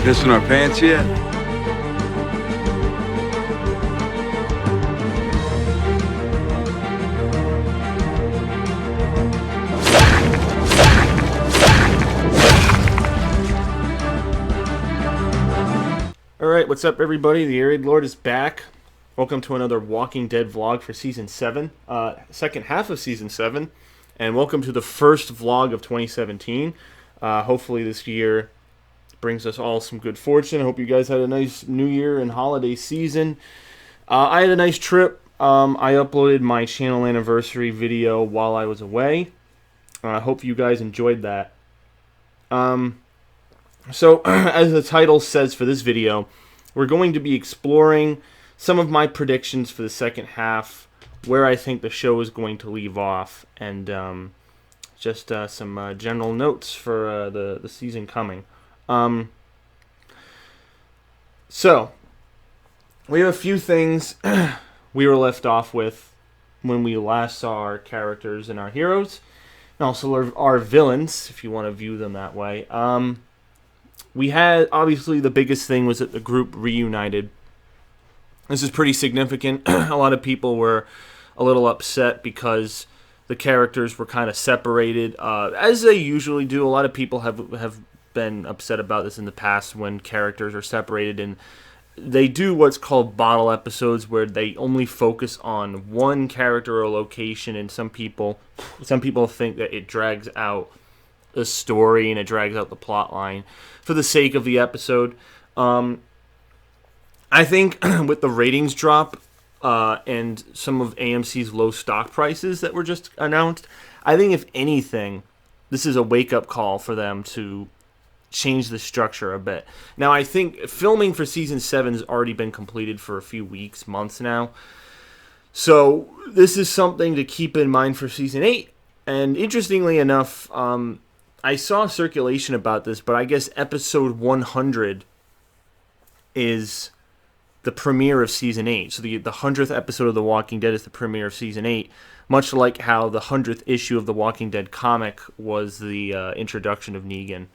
Pissing our pants yet? Alright, what's up everybody? The Arid Lord is back. Welcome to another Walking Dead vlog for Season 7. Second half of Season 7. And welcome to the first vlog of 2017. Hopefully this year brings us all some good fortune. I hope you guys had a nice New Year and holiday season. I had a nice trip. I uploaded my channel anniversary video while I was away. I hope you guys enjoyed that. So, as the title says for this video, we're going to be exploring some of my predictions for the second half, where I think the show is going to leave off, and just some general notes for the season coming. So, we have a few things we were left off with when we last saw our characters and our heroes, and also our villains, if you want to view them that way. We had, obviously, the biggest thing was that the group reunited. This is pretty significant. A lot of people were a little upset because the characters were kind of separated, as they usually do. A lot of people have been upset about this in the past when characters are separated, and they do what's called bottle episodes, where they only focus on one character or location, and some people think that it drags out the story and it drags out the plot line for the sake of the episode. I think with the ratings drop and some of AMC's low stock prices that were just announced, I think if anything, this is a wake-up call for them to change the structure a bit. Now, I think filming for Season 7 has already been completed for a few weeks, months now. So this is something to keep in mind for Season 8. And interestingly enough, I saw circulation about this, but I guess episode 100 is the premiere of Season 8. So the 100th episode of The Walking Dead is the premiere of Season 8, much like how the 100th issue of The Walking Dead comic was the introduction of Negan,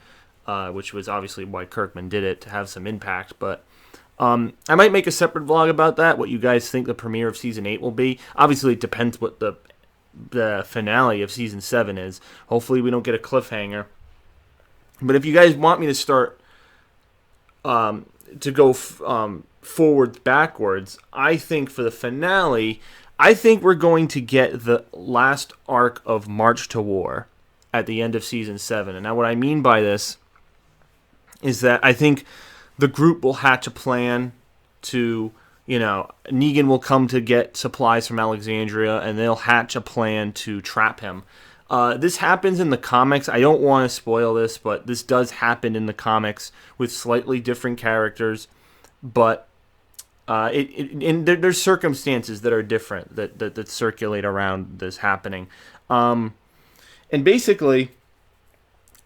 which was obviously why Kirkman did it, to have some impact. But I might make a separate vlog about that, what you guys think the premiere of Season 8 will be. Obviously, it depends what the finale of Season 7 is. Hopefully we don't get a cliffhanger. But if you guys want me to start to go forwards, backwards, I think for the finale, I think we're going to get the last arc of March to War at the end of Season 7. And now what I mean by this is that I think the group will hatch a plan to, Negan will come to get supplies from Alexandria, and they'll hatch a plan to trap him. This happens in the comics. I don't want to spoil this, but this does happen in the comics with slightly different characters. But there's circumstances that are different that circulate around this happening. And basically,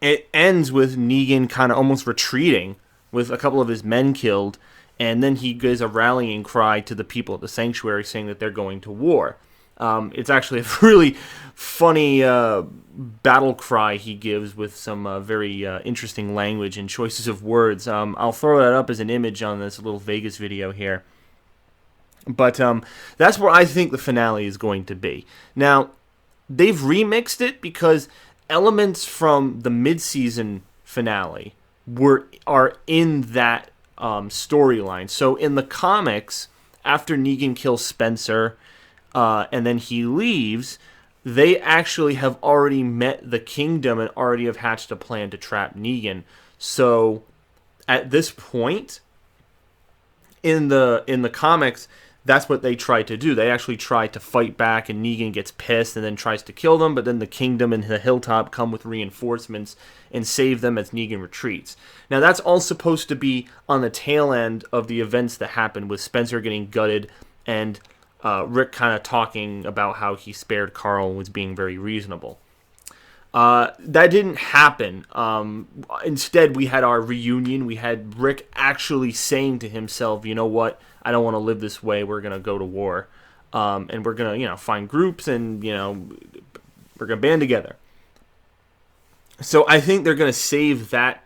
it ends with Negan kind of almost retreating with a couple of his men killed, and then he gives a rallying cry to the people at the sanctuary saying that they're going to war. It's actually a really funny battle cry he gives with some very interesting language and choices of words. I'll throw that up as an image on this little Vegas video here. But that's where I think the finale is going to be. Now, they've remixed it because elements from the mid-season finale are in that storyline. So in the comics, after Negan kills Spencer, and then he leaves, they actually have already met the Kingdom and already have hatched a plan to trap Negan. So at this point in the comics, that's what they try to do. They actually try to fight back, and Negan gets pissed and then tries to kill them, but then the Kingdom and the Hilltop come with reinforcements and save them as Negan retreats. Now, that's all supposed to be on the tail end of the events that happened, with Spencer getting gutted and Rick kind of talking about how he spared Carl and was being very reasonable. That didn't happen. Instead, we had our reunion. We had Rick actually saying to himself, you know what, I don't want to live this way. We're going to go to war. And we're going to, find groups and, we're going to band together. So I think they're going to save that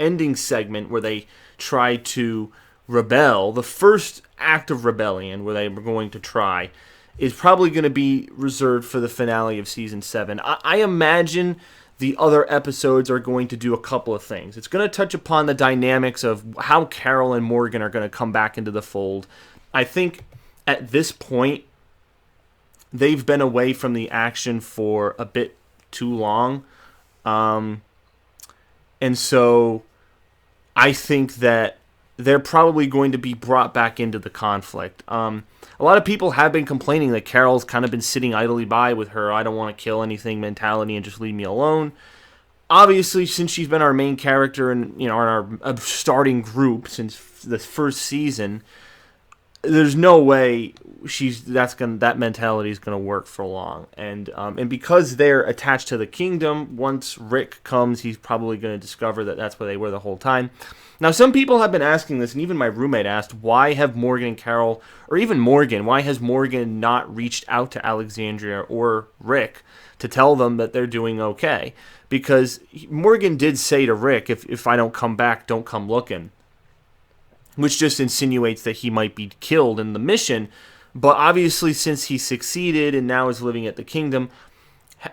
ending segment where they try to rebel, the first act of rebellion where they were going to try, is probably going to be reserved for the finale of season 7. I imagine the other episodes are going to do a couple of things. It's going to touch upon the dynamics of how Carol and Morgan are going to come back into the fold. I think at this point, they've been away from the action for a bit too long. And so I think that they're probably going to be brought back into the conflict. A lot of people have been complaining that Carol's kind of been sitting idly by with her I don't want to kill anything mentality and just leave me alone. Obviously, since she's been our main character and in our starting group since the first season, there's no way that mentality is gonna work for long. And because they're attached to the kingdom, once Rick comes, he's probably gonna discover that that's where they were the whole time. Now, some people have been asking this, and even my roommate asked, why have Morgan and Carol, or even Morgan, why has Morgan not reached out to Alexandria or Rick to tell them that they're doing okay? Because Morgan did say to Rick, if I don't come back, don't come looking, which just insinuates that he might be killed in the mission. But obviously, since he succeeded and now is living at the kingdom,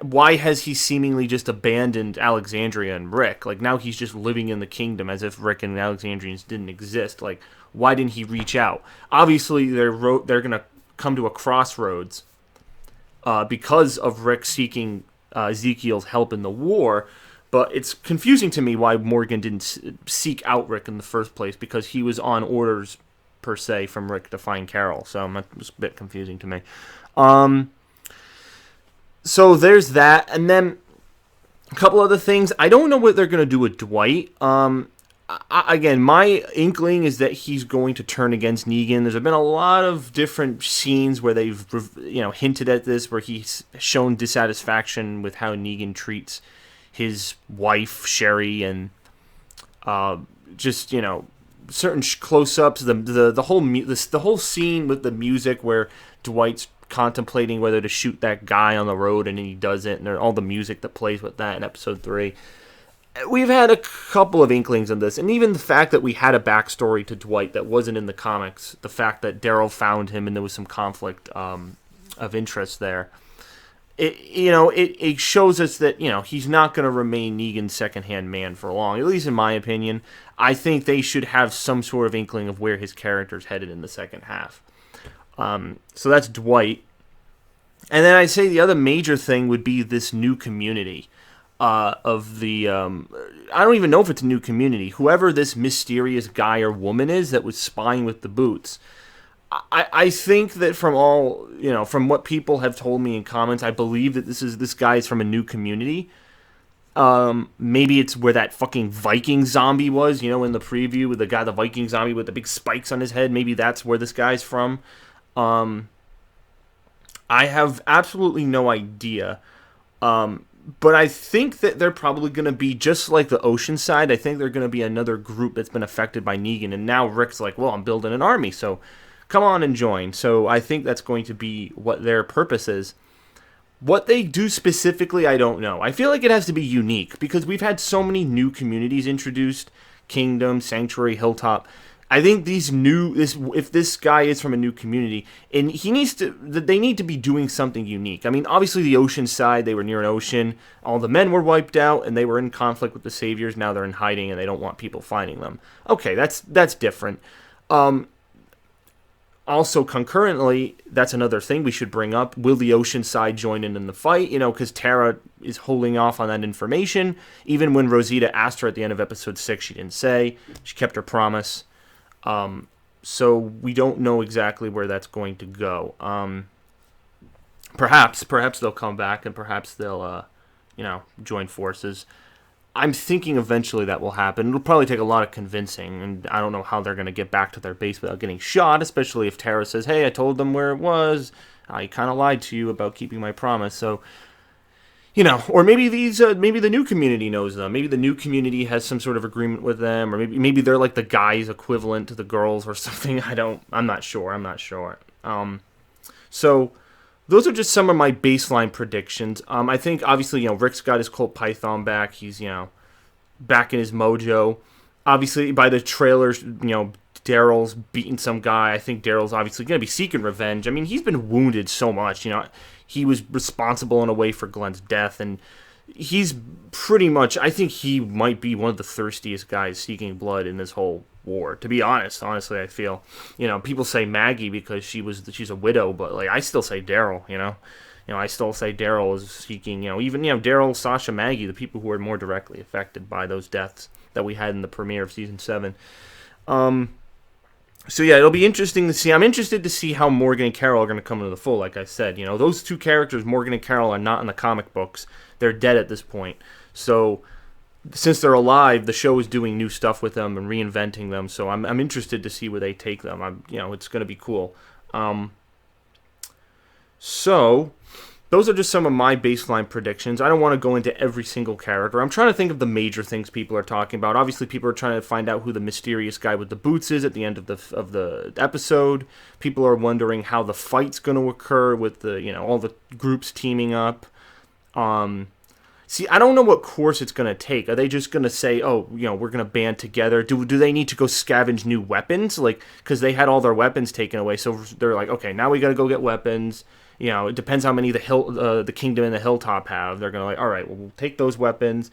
why has he seemingly just abandoned Alexandria and Rick? Like, now he's just living in the kingdom as if Rick and Alexandrians didn't exist. Like, why didn't he reach out? Obviously, they're going to come to a crossroads because of Rick seeking Ezekiel's help in the war. But it's confusing to me why Morgan didn't seek out Rick in the first place, because he was on orders, per se, from Rick to find Carol. So it was a bit confusing to me. So there's that. And then a couple other things. I don't know what they're going to do with Dwight. Again, my inkling is that he's going to turn against Negan. There's been a lot of different scenes where they've hinted at this, where he's shown dissatisfaction with how Negan treats his wife Sherry, and certain close-ups. The whole scene with the music where Dwight's contemplating whether to shoot that guy on the road, and he doesn't, and all the music that plays with that in episode 3. We've had a couple of inklings on this, and even the fact that we had a backstory to Dwight that wasn't in the comics, the fact that Daryl found him and there was some conflict of interest there. It shows us that, he's not going to remain Negan's second-hand man for long, at least in my opinion. I think they should have some sort of inkling of where his character's headed in the second half. So that's Dwight. And then I'd say the other major thing would be this new community of the... I don't even know if it's a new community. Whoever this mysterious guy or woman is that was spying with the boots... I think that from what people have told me in comments, I believe that this guy is from a new community. Maybe it's where that fucking Viking zombie was, in the preview with the Viking zombie with the big spikes on his head. Maybe that's where this guy's from. I have absolutely no idea. But I think that they're probably going to be just like the Oceanside. I think they're going to be another group that's been affected by Negan. And now Rick's like, well, I'm building an army, so come on and join. So I think that's going to be what their purpose is. What they do specifically, I don't know. I feel like it has to be unique, because we've had so many new communities introduced. Kingdom, Sanctuary, Hilltop. I think if this guy is from a new community, and they need to be doing something unique. I mean, obviously the Oceanside, they were near an ocean. All the men were wiped out, and they were in conflict with the Saviors. Now they're in hiding, and they don't want people finding them. Okay, that's different. Also, concurrently, that's another thing we should bring up. Will the Oceanside join in the fight? Because Tara is holding off on that information. Even when Rosita asked her at the end of episode 6, she didn't say. She kept her promise. So we don't know exactly where that's going to go. Perhaps they'll come back, and perhaps they'll, join forces. I'm thinking eventually that will happen. It'll probably take a lot of convincing, and I don't know how they're going to get back to their base without getting shot, especially if Tara says, hey, I told them where it was. I kind of lied to you about keeping my promise. So, or maybe maybe the new community knows them. Maybe the new community has some sort of agreement with them, or maybe they're like the guys equivalent to the girls or something. I'm not sure. So those are just some of my baseline predictions. I think, obviously, Rick's got his Colt Python back. He's, back in his mojo. obviously, by the trailers, Daryl's beating some guy. I think Daryl's obviously going to be seeking revenge. I mean, he's been wounded so much. He was responsible in a way for Glenn's death, and he's pretty much, I think he might be one of the thirstiest guys seeking blood in this whole war. To be honest, honestly, I feel, people say Maggie because she's a widow, but like I still say Daryl. I still say Daryl is seeking. Even Daryl, Sasha, Maggie, the people who are more directly affected by those deaths that we had in the premiere of season 7. So yeah, it'll be interesting to see. I'm interested to see how Morgan and Carol are going to come into the fold. Like I said, those two characters, Morgan and Carol, are not in the comic books. They're dead at this point. So since they're alive, the show is doing new stuff with them and reinventing them. So I'm interested to see where they take them. It's going to be cool. So those are just some of my baseline predictions. I don't want to go into every single character. I'm trying to think of the major things people are talking about. Obviously, people are trying to find out who the mysterious guy with the boots is at the end of the episode. People are wondering how the fight's going to occur with the all the groups teaming up. See, I don't know what course it's going to take. Are they just going to say, oh, we're going to band together? Do they need to go scavenge new weapons? Like, because they had all their weapons taken away, so they're like, okay, now we got to go get weapons. It depends how many the kingdom and the hilltop have. They're gonna all right, well, we'll take those weapons,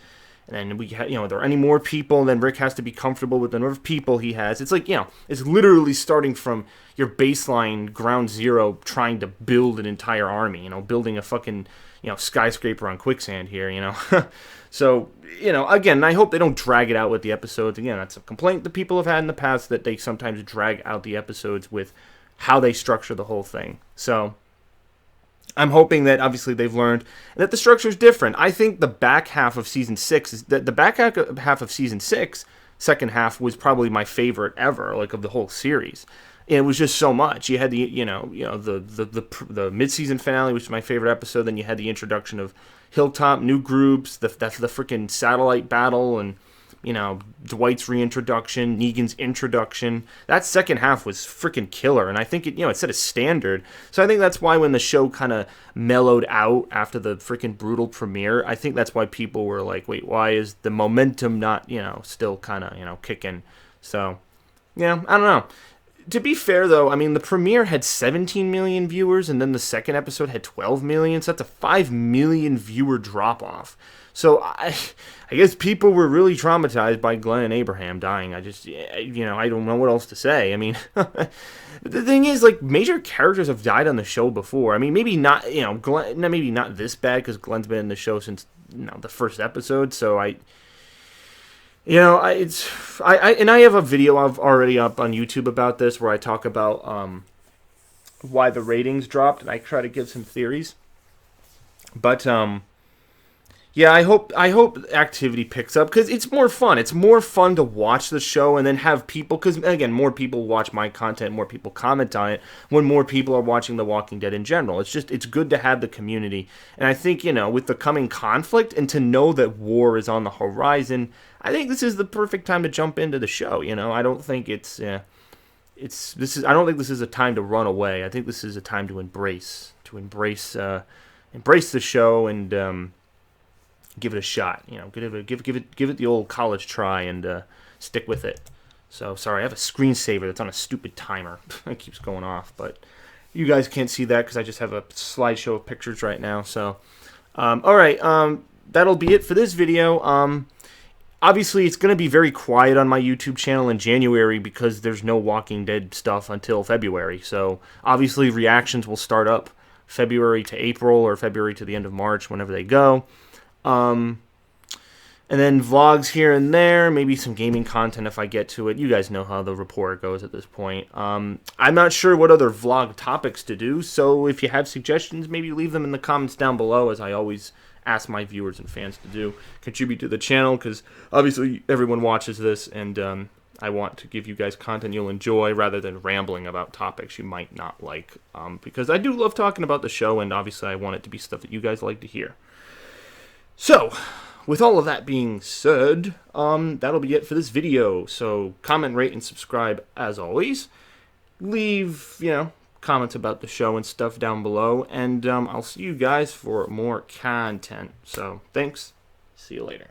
and then are there any more people? And then Rick has to be comfortable with the number of people he has. It's like it's literally starting from your baseline ground zero, trying to build an entire army. Building a fucking skyscraper on quicksand here. So again, I hope they don't drag it out with the episodes. Again, that's a complaint that people have had in the past, that they sometimes drag out the episodes with how they structure the whole thing. So I'm hoping that obviously they've learned and that the structure is different. I think the back half of season 6 the back half of season 6, second half, was probably my favorite ever, like of the whole series. And it was just so much. You had the the mid-season finale, which was my favorite episode. Then you had the introduction of Hilltop, new groups, the freaking satellite battle, and Dwight's reintroduction, Negan's introduction. That second half was freaking killer, and I think it set a standard. So I think that's why when the show kind of mellowed out after the freaking brutal premiere, I think that's why people were like, wait, why is the momentum not, still kind of, kicking? So, yeah, I don't know. To be fair, though, I mean, the premiere had 17 million viewers, and then the second episode had 12 million, so that's a 5 million viewer drop-off. So I guess people were really traumatized by Glenn and Abraham dying. I don't know what else to say. I mean, the thing is, like, major characters have died on the show before. I mean, maybe not, Glenn, maybe not this bad, because Glenn's been in the show since, the first episode. So I have a video I've already up on YouTube about this, where I talk about why the ratings dropped, and I try to give some theories. But yeah, I hope activity picks up, because it's more fun. It's more fun to watch the show and then have people, because again, more people watch my content, more people comment on it when more people are watching The Walking Dead in general. It's good to have the community, and I think with the coming conflict and to know that war is on the horizon, I think this is the perfect time to jump into the show. I don't think I don't think this is a time to run away. I think this is a time to embrace the show and give it a shot. Give it the old college try and stick with it. So sorry, I have a screensaver that's on a stupid timer. It keeps going off, but you guys can't see that because I just have a slideshow of pictures right now. So all right, that'll be it for this video. Obviously, it's going to be very quiet on my YouTube channel in January because there's no Walking Dead stuff until February. So obviously, reactions will start up February to April or February to the end of March, whenever they go. And then vlogs here and there, maybe some gaming content if I get to it. You guys know how the report goes at this point. I'm not sure what other vlog topics to do, so if you have suggestions, maybe leave them in the comments down below, as I always ask my viewers and fans to do. Contribute to the channel, because obviously everyone watches this, and I want to give you guys content you'll enjoy rather than rambling about topics you might not like, because I do love talking about the show, and obviously I want it to be stuff that you guys like to hear. So, with all of that being said, that'll be it for this video. So, comment, rate, and subscribe as always. Leave, comments about the show and stuff down below, and I'll see you guys for more content. So, thanks. See you later.